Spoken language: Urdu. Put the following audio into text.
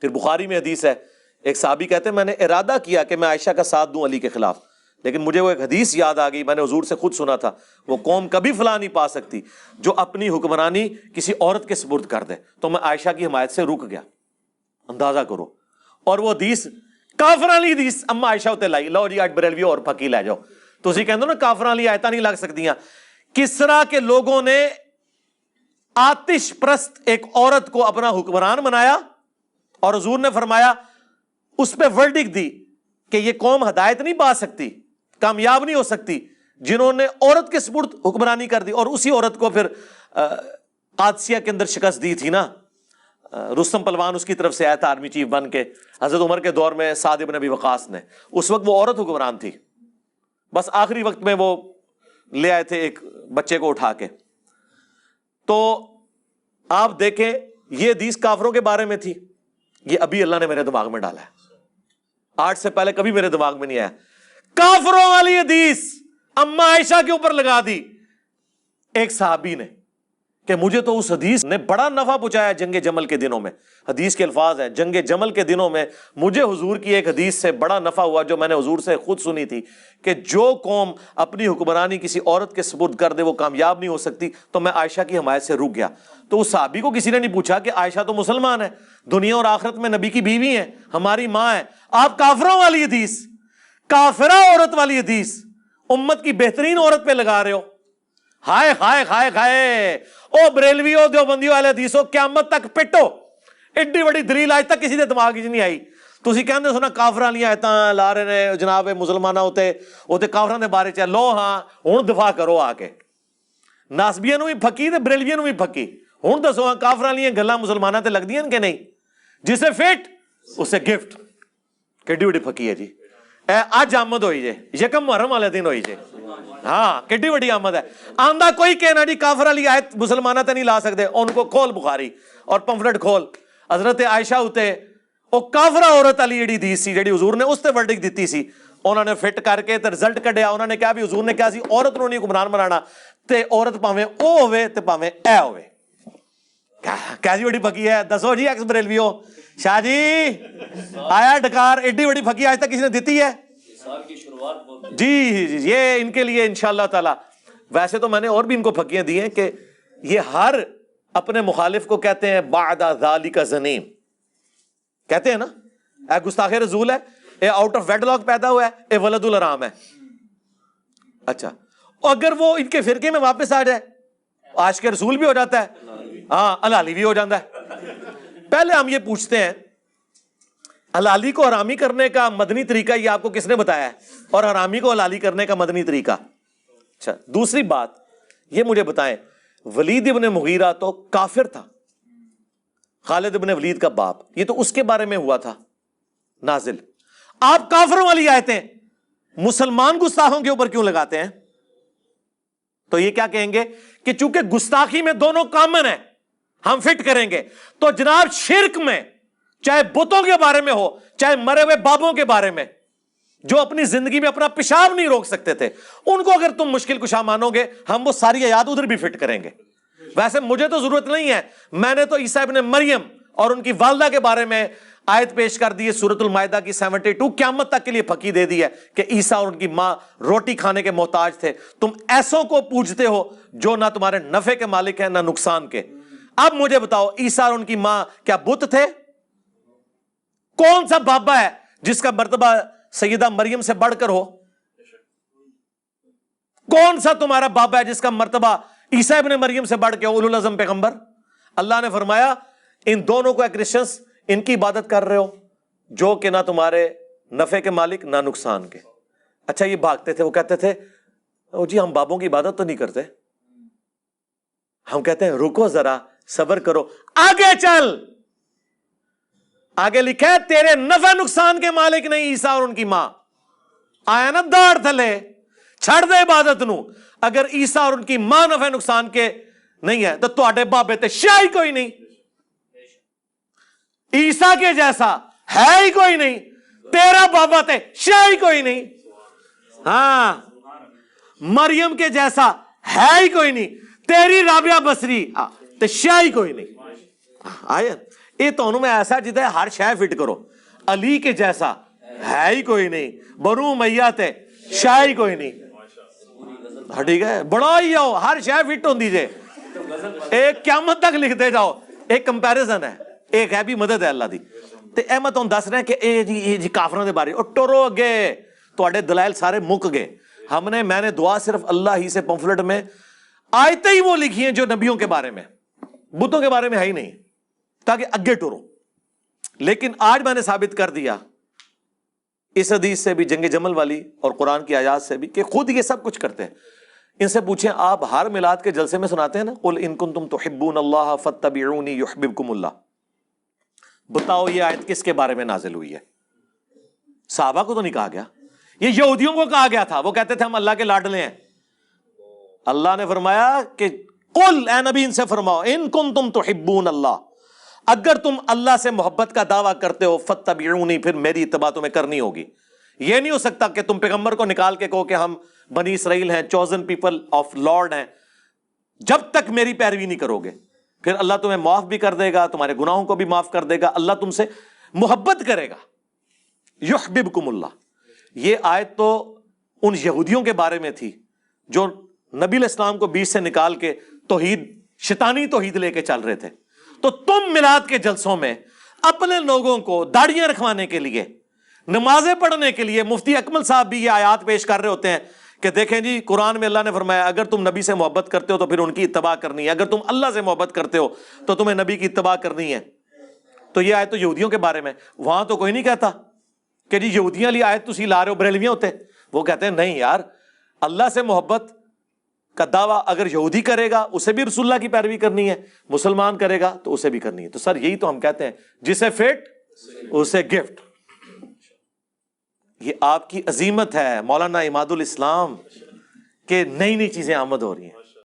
پھر بخاری میں حدیث ہے، ایک صحابی کہتے ہیں میں نے ارادہ کیا کہ میں عائشہ کا ساتھ دوں علی کے خلاف، لیکن مجھے وہ ایک حدیث یاد آ گئی، میں نے حضور سے خود سنا تھا، وہ قوم کبھی فلاح نہیں پا سکتی جو اپنی حکمرانی کسی عورت کے سپرد کر دے، تو میں عائشہ کی حمایت سے رک گیا۔ اندازہ کرو، اور وہ حدیث کافراں والی حدیث اما عائشہ تے لائی، لو جی اج بریلوی اور پکی لے جاؤ، تسی کہندے ہو نا کافراں والی آیتاں نہیں لگ سکتیاں۔ کسرا کے لوگوں نے آتش پرست ایک عورت کو اپنا حکمران بنایا، اور حضور نے فرمایا اس پہ ورڈکٹ دی کہ یہ قوم ہدایت نہیں پا سکتی، کامیاب نہیں ہو سکتی جنہوں نے عورت کے سپرد حکمرانی کر دی، اور اسی عورت کو پھر قادسیہ کے اندر شکست دی تھی نا، رستم پلوان اس کی طرف سے آیا تھا آرمی چیف بن کے، حضرت عمر کے دور میں سعد بن ابی وقاص نے، اس وقت وہ عورت حکمران تھی، بس آخری وقت میں وہ لے آئے تھے ایک بچے کو اٹھا کے۔ تو آپ دیکھیں یہ حدیث کافروں کے بارے میں تھی، یہ ابھی اللہ نے میرے دماغ میں ڈالا ہے، آج سے پہلے کبھی میرے دماغ میں نہیں آیا۔ کافروں والی حدیث اما عائشہ کے اوپر لگا دی ایک صحابی نے کہ مجھے تو اس حدیث نے بڑا نفع پہنچایا جنگ جمل کے دنوں میں۔ حدیث کے الفاظ ہیں جنگ جمل کے دنوں میں مجھے حضور کی ایک حدیث سے بڑا نفع ہوا جو میں نے حضور سے خود سنی تھی کہ جو قوم اپنی حکمرانی کسی عورت کے سپرد کر دے وہ کامیاب نہیں ہو سکتی، تو میں عائشہ کی حمایت سے رک گیا۔ تو اس صحابی کو کسی نے نہیں پوچھا کہ عائشہ تو مسلمان ہے، دنیا اور آخرت میں نبی کی بیوی ہیں، ہماری ماں ہے، آپ کافروں والی حدیث، کافرہ عورت والی حدیث امت کی بہترین عورت پہ لگا رہے ہو۔ ہائے ہائے ہائے ہائے، او بریلویو دیوبندیو والے حدیثو قیامت تک پٹو، ایڈی بڑی دلیل آج تک کسی دے دماغ وچ نہیں آئی۔ تسی کہندے سنا کافراں والیاں آیتاں لا رہے نے جناب مسلماناں اوتے کافراں دے بارے چ لو، ہاں ہن دفاع کرو آ کے، ناسبیاں نو بھی پھکی تے بریلویاں نو بھی پھکی، ہن دسو ہاں کافراں والیاں گلاں مسلماناں تے لگدیاں کہ نہیں؟ جسے فٹ اسے گفٹ، کیڈی بڑی پھکی ہے جی، اج آمد ہوئی جے، یکم محرم والے دن ہوئی جے، ہاں کیڈی بڑی آمد ہے۔ آندا کوئی کہنا جی کافر والی آیت مسلمانہ تے نہیں لا سکتے، ان کو کھول بخاری اور پمفلٹ کھول، حضرت عائشہ ہوتے او کافرہ عورت والی جڑی حدیث سی جڑی حضور نے اس تے ورڈک دیتی سی، انہوں نے فٹ کر کے تے رزلٹ کڈیا، انہوں نے کہا بھی حضور نے کہا سی عورت نو نہیں حکمران بنانا، تے عورت پاویں او ہوے تے پاویں اے ہوے۔ کیسی بڑی پھکی ہے دسو جی ایکس بریلویو، شاہ جی آیا ڈکار، ایڈی بڑی پھکی آج تک کسی نے دیتی ہے جی؟ یہ ان کے لیے انشاءاللہ تعالی، ویسے تو میں نے اور بھی ان کو پھکیاں دی ہیں کہ یہ ہر اپنے مخالف کو کہتے ہیں بعد ذالک زنیم، کہتے ہیں نا اے گستاخ رسول ہے، اے آؤٹ آف ویڈ لاک پیدا ہوا ہے، اے ولد الحرام ہے۔ اچھا اگر وہ ان کے فرقے میں واپس آ جائے عاشق رسول بھی ہو جاتا ہے، ہاں حلالی بھی ہو جاتا ہے۔ پہلے ہم یہ پوچھتے ہیں حلالی کو حرامی کرنے کا مدنی طریقہ یہ آپ کو کس نے بتایا ہے، اور حرامی کو حلالی کرنے کا مدنی طریقہ؟ اچھا دوسری بات یہ مجھے بتائیں، ولید ابن مغیرہ تو کافر تھا، خالد ابن ولید کا باپ، یہ تو اس کے بارے میں ہوا تھا نازل، آپ کافروں والی آیتیں مسلمان گستاخوں کے اوپر کیوں لگاتے ہیں؟ تو یہ کیا کہیں گے کہ چونکہ گستاخی میں دونوں کامن ہیں ہم فٹ کریں گے، تو جناب شرک میں چاہے بتوں کے بارے میں ہو چاہے مرے ہوئے بابوں کے بارے میں جو اپنی زندگی میں اپنا پیشاب نہیں روک سکتے تھے، ان کو اگر تم مشکل کشا مانو گے ہم وہ ساری آیات ادھر بھی فٹ کریں گے۔ ویسے مجھے تو ضرورت نہیں ہے، میں نے تو عیسیٰ ابن مریم اور ان کی والدہ کے بارے میں آیت پیش کر دی ہے سورۃ المائدہ کی 72، قیامت تک کے لیے پھکی دے دی ہے کہ عیسیٰ اور ان کی ماں روٹی کھانے کے محتاج تھے۔ تم ایسوں کو پوجتے ہو جو نہ تمہارے نفع کے مالک ہیں نہ نقصان کے۔ اب مجھے بتاؤ عیسیٰ اور ان کی ماں کیا بت تھے؟ کون سا بابا ہے جس کا مرتبہ سیدہ مریم سے بڑھ کر ہو؟ کون سا تمہارا بابا ہے جس کا مرتبہ عیسیٰ ابن مریم سے بڑھ کے اولو العزم پیغمبر؟ اللہ نے فرمایا ان دونوں کو کرسچنز ان کی عبادت کر رہے ہو جو کہ نہ تمہارے نفع کے مالک نہ نقصان کے۔ اچھا یہ بھاگتے تھے، وہ کہتے تھے او جی ہم بابوں کی عبادت تو نہیں کرتے، ہم کہتے ہیں رکو ذرا صبر کرو، آگے چل، آگے لکھا ہے تیرے نفع نقصان کے مالک نہیں عیسیٰ اور ان کی ماں۔ آیا نا داڑ تھلے، چھڑ دے عبادت نو، اگر عیسیٰ اور ان کی ماں نفع نقصان کے نہیں ہے تو تواڈے بابے تے شاہی کوئی نہیں، عیسیٰ کے جیسا ہے ہی کوئی نہیں، تیرا بابا تے شاہی کوئی نہیں، ہاں مریم کے جیسا ہے ہی کوئی نہیں، تیری رابعہ بصری تے شاہی کوئی نہیں۔ آیا یہ تمہیں میں ایسا جدھر ہر شے فٹ کرو، علی کے جیسا ہے ہی کوئی نہیں، بنو امیہ تے شاہ ہی کوئی نہیں، ٹھیک ہے، بڑا ہی آؤ ہر شے فٹ ہوندی جے، ایک قیامت تک لکھتے جاؤ، ایک کمپیریزن ہے، ایک ہے بھی مدد ہے اللہ دی۔ تے اے میں تمہیں دس رہا کہ اے جی کافروں دے بارے ٹرو اگے، تواڈے دلائل سارے مک گئے۔ میں نے دعا صرف اللہ ہی سے پمفلٹ میں آیتیں ہی وہ لکھی ہیں جو نبیوں کے بارے میں، بتوں کے بارے میں ہے ہی نہیں، تاکہ اگے ٹرو۔ لیکن آج میں نے ثابت کر دیا اس حدیث سے بھی، جنگ جمل والی اور قرآن کی آیات سے بھی، کہ خود یہ سب کچھ کرتے ہیں۔ ان سے پوچھیں، آپ ہر میلاد کے جلسے میں سناتے ہیں نا قل ان کنتم تحبون اللہ فاتبعونی یحببکم اللہ، بتاؤ یہ آیت کس کے بارے میں نازل ہوئی ہے؟ صحابہ کو تو نہیں کہا گیا، یہ یہودیوں کو کہا گیا تھا، وہ کہتے تھے ہم اللہ کے لاڈلے ہیں۔ اللہ نے فرمایا کہ قل، اے نبی ان سے فرماؤ، ان کنتم تحبون اللہ، اگر تم اللہ سے محبت کا دعویٰ کرتے ہو فاتبعونی، پھر میری اتباع تمہیں کرنی ہوگی۔ یہ نہیں ہو سکتا کہ تم پیغمبر کو نکال کے کہو کہ ہم بنی اسرائیل ہیں، چوزن پیپل آف لارڈ ہیں، جب تک میری پیروی نہیں کرو گے۔ پھر اللہ تمہیں معاف بھی کر دے گا، تمہارے گناہوں کو بھی معاف کر دے گا، اللہ تم سے محبت کرے گا، یحببکم اللہ۔ یہ آیت تو ان یہودیوں کے بارے میں تھی جو نبی علیہ السلام کو بیچ سے نکال کے توحید، شیطانی توحید لے کے چل رہے تھے۔ تو تم میلاد کے جلسوں میں اپنے لوگوں کو داڑیاں رکھوانے کے لیے، نمازیں پڑھنے کے لیے، مفتی اکمل صاحب بھی یہ آیات پیش کر رہے ہوتے ہیں کہ دیکھیں جی قرآن میں اللہ نے فرمایا اگر تم نبی سے محبت کرتے ہو تو پھر ان کی اتباع کرنی ہے، اگر تم اللہ سے محبت کرتے ہو تو تمہیں نبی کی اتباع کرنی ہے۔ تو یہ آیت تو یہودیوں کے بارے میں، وہاں تو کوئی نہیں کہتا کہ جی یہودیاں والی آیت تسی لا رہے ہو، بریلویاں ہوتے، وہ کہتے ہیں نہیں یار، اللہ سے محبت کا دعویٰ اگر یہودی کرے گا اسے بھی رسول اللہ کی پیروی کرنی ہے، مسلمان کرے گا تو اسے بھی کرنی ہے۔ تو سر یہی تو ہم کہتے ہیں جسے فٹ اسے گفٹ۔ یہ آپ کی عظیمت ہے مولانا عماد الاسلام کہ نئی نئی چیزیں آمد ہو رہی ہیں۔